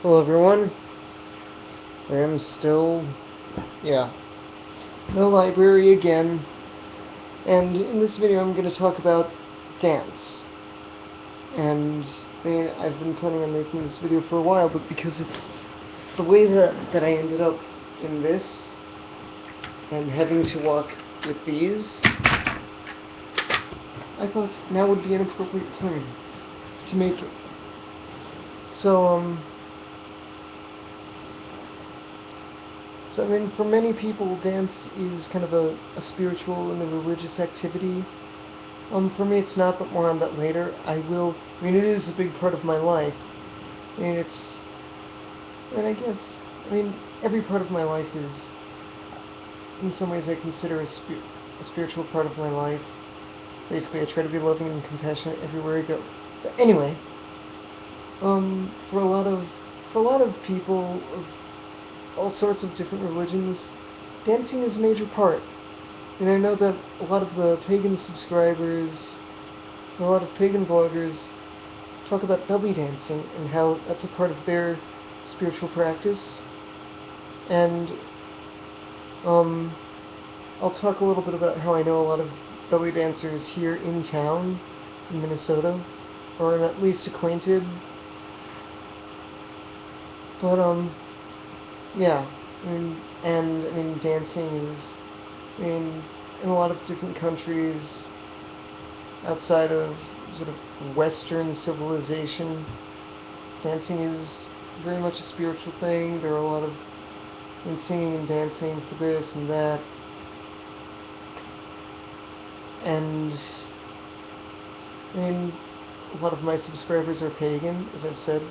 Hello everyone. I am still, in the library again, and in this video I'm going to talk about dance. And I've been planning on making this video for a while, but because it's the way that I ended up in this, and having to walk with these, I thought now would be an appropriate time to make it. So, I mean, for many people, dance is kind of a spiritual and a religious activity. For me, it's not, but more on that later. I mean, it is a big part of my life. And I mean, every part of my life is, in some ways, I consider a spiritual part of my life. Basically, I try to be loving and compassionate everywhere I go. But anyway, for a lot of people of all sorts of different religions, dancing is a major part. And I know that a lot of the pagan subscribers, a lot of pagan vloggers, talk about belly dancing and how that's a part of their spiritual practice. And I'll talk a little bit about how I know a lot of belly dancers here in town, in Minnesota, or I'm at least acquainted. But yeah, I mean, dancing is, in a lot of different countries outside of sort of Western civilization, dancing is very much a spiritual thing. There are a lot of singing and dancing for this and that, and I mean, a lot of my subscribers are pagan, as I've said.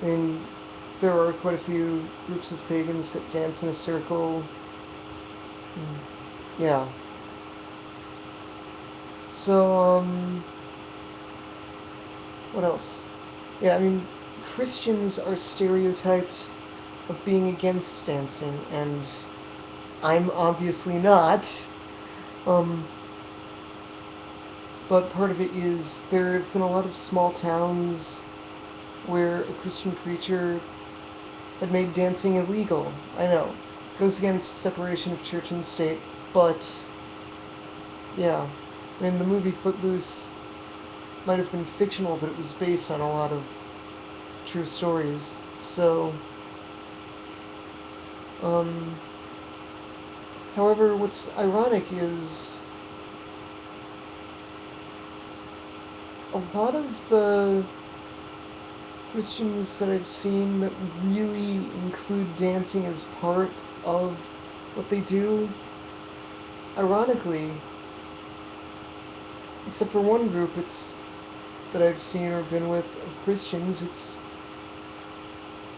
I mean, there are quite a few groups of pagans that dance in a circle. Yeah. So, what else? Yeah, I mean, Christians are stereotyped of being against dancing, and I'm obviously not. But part of it is there have been a lot of small towns where a Christian preacher had made dancing illegal. I know, it goes against separation of church and state, but yeah, I mean, the movie Footloose might have been fictional, but it was based on a lot of true stories. So, however, what's ironic is a lot of the Christians that I've seen that really include dancing as part of what they do, ironically, except for one group that I've seen or been with of Christians, it's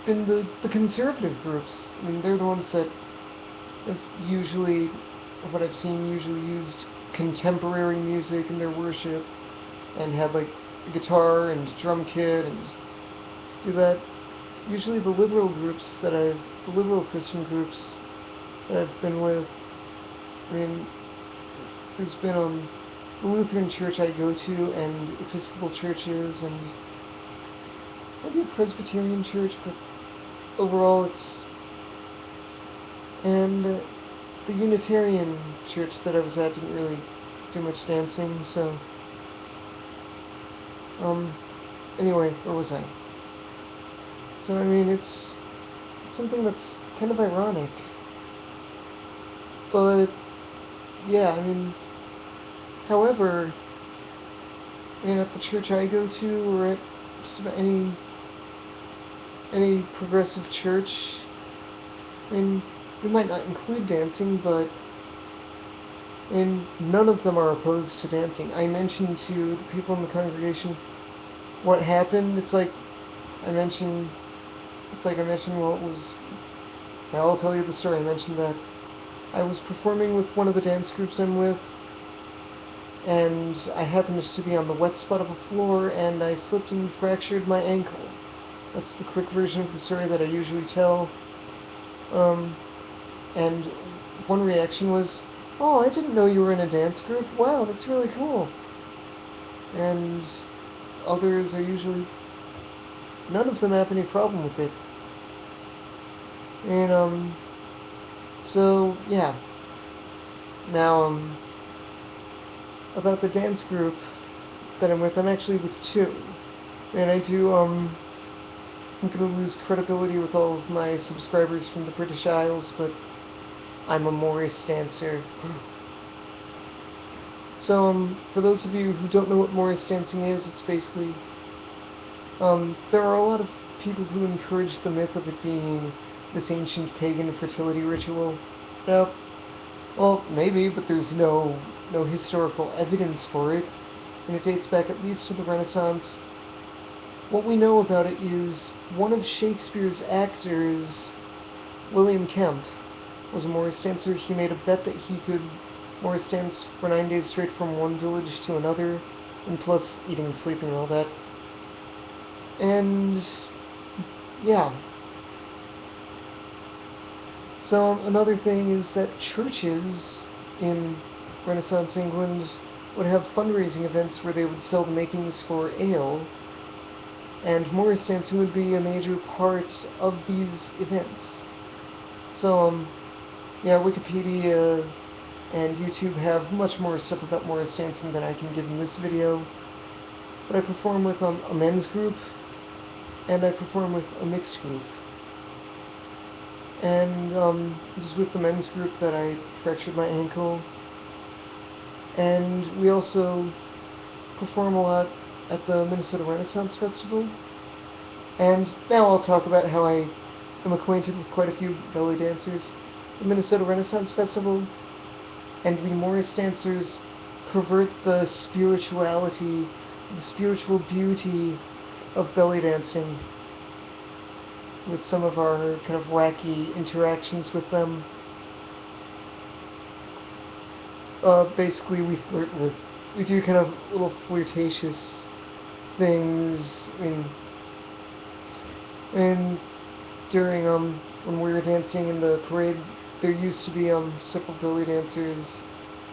been the conservative groups. I mean, they're the ones that have usually, what I've seen, usually used contemporary music in their worship and had like a guitar and drum kit and do that. Usually the liberal Christian groups that I've been with, I mean, there's been the Lutheran church I go to, and Episcopal churches, and maybe a Presbyterian church, but overall and the Unitarian church that I was at didn't really do much dancing, so, anyway, where was I? So, I mean, it's something that's kind of ironic. But, yeah, I mean, however, I mean, at the church I go to, or at just about any progressive church, I mean, we might not include dancing, but, none of them are opposed to dancing. I mentioned to the people in the congregation what happened. It's like I mentioned, well, it was, now I'll tell you the story. I mentioned that I was performing with one of the dance groups I'm with, and I happened to be on the wet spot of a floor, and I slipped and fractured my ankle. That's the quick version of the story that I usually tell. And one reaction was, "Oh, I didn't know you were in a dance group. Wow, that's really cool." And others are usually, none of them have any problem with it. And, so, yeah. Now, about the dance group that I'm with, I'm actually with two. And I do, I'm gonna lose credibility with all of my subscribers from the British Isles, but I'm a Morris dancer. So, for those of you who don't know what Morris dancing is, it's basically, there are a lot of people who encourage the myth of it being this ancient pagan fertility ritual. Now, well, maybe, but there's no historical evidence for it, and it dates back at least to the Renaissance. What we know about it is one of Shakespeare's actors, William Kemp, was a Morris dancer. He made a bet that he could Morris dance for 9 days straight from one village to another, and plus eating and sleeping and all that. And yeah. So another thing is that churches in Renaissance England would have fundraising events where they would sell the makings for ale, and Morris dancing would be a major part of these events. So, yeah, Wikipedia and YouTube have much more stuff about Morris dancing than I can give in this video. But I perform with a men's group, and I perform with a mixed group. And it was with the men's group that I fractured my ankle. And we also perform a lot at the Minnesota Renaissance Festival. And now I'll talk about how I am acquainted with quite a few belly dancers. The Minnesota Renaissance Festival and the Morris dancers pervert the spirituality, the spiritual beauty of belly dancing with some of our kind of wacky interactions with them. Basically, we flirt with, we do kind of little flirtatious things. And during when we were dancing in the parade, there used to be several belly dancers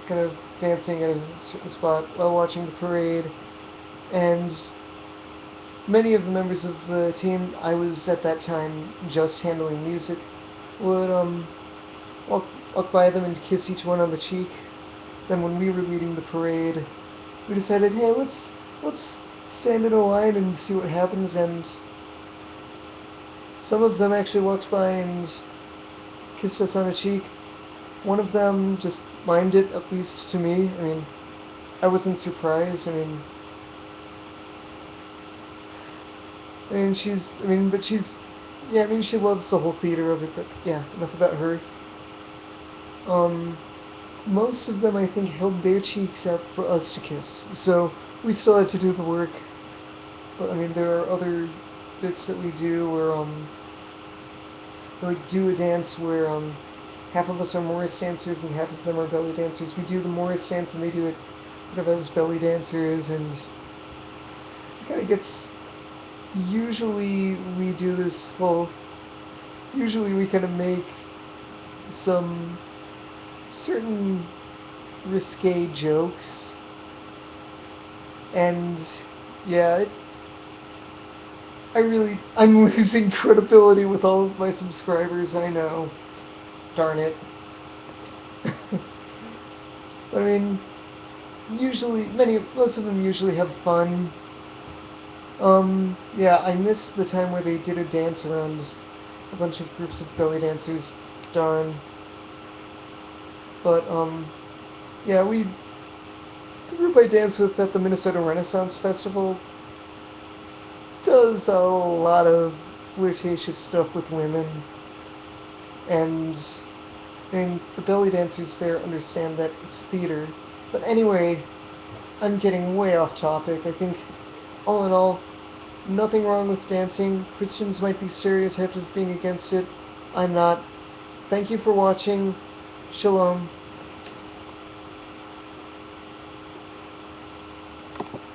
kind of dancing at a certain spot while watching the parade, and many of the members of the team, I was at that time just handling music, would walk by them and kiss each one on the cheek. Then when we were leading the parade, we decided, hey, let's stand in a line and see what happens, and some of them actually walked by and kissed us on the cheek. One of them just mimed it, at least to me. I mean, I wasn't surprised. She loves the whole theater of it, but yeah, enough about her. Most of them, I think, held their cheeks out for us to kiss, so we still had to do the work. But, I mean, there are other bits that we do where, we do a dance where, half of us are Morris dancers and half of them are belly dancers. We do the Morris dance and they do it sort of as belly dancers, and it kind of gets... Usually we do this, usually we kind of make some certain risque jokes, and yeah, I'm losing credibility with all of my subscribers, I know. Darn it. I mean, most of them usually have fun. Yeah, I missed the time where they did a dance around a bunch of groups of belly dancers. Darn. But, yeah, the group I dance with at the Minnesota Renaissance Festival does a lot of flirtatious stuff with women. And the belly dancers there understand that it's theater. But anyway, I'm getting way off topic. I think, all in all, nothing wrong with dancing. Christians might be stereotyped as being against it. I'm not. Thank you for watching. Shalom.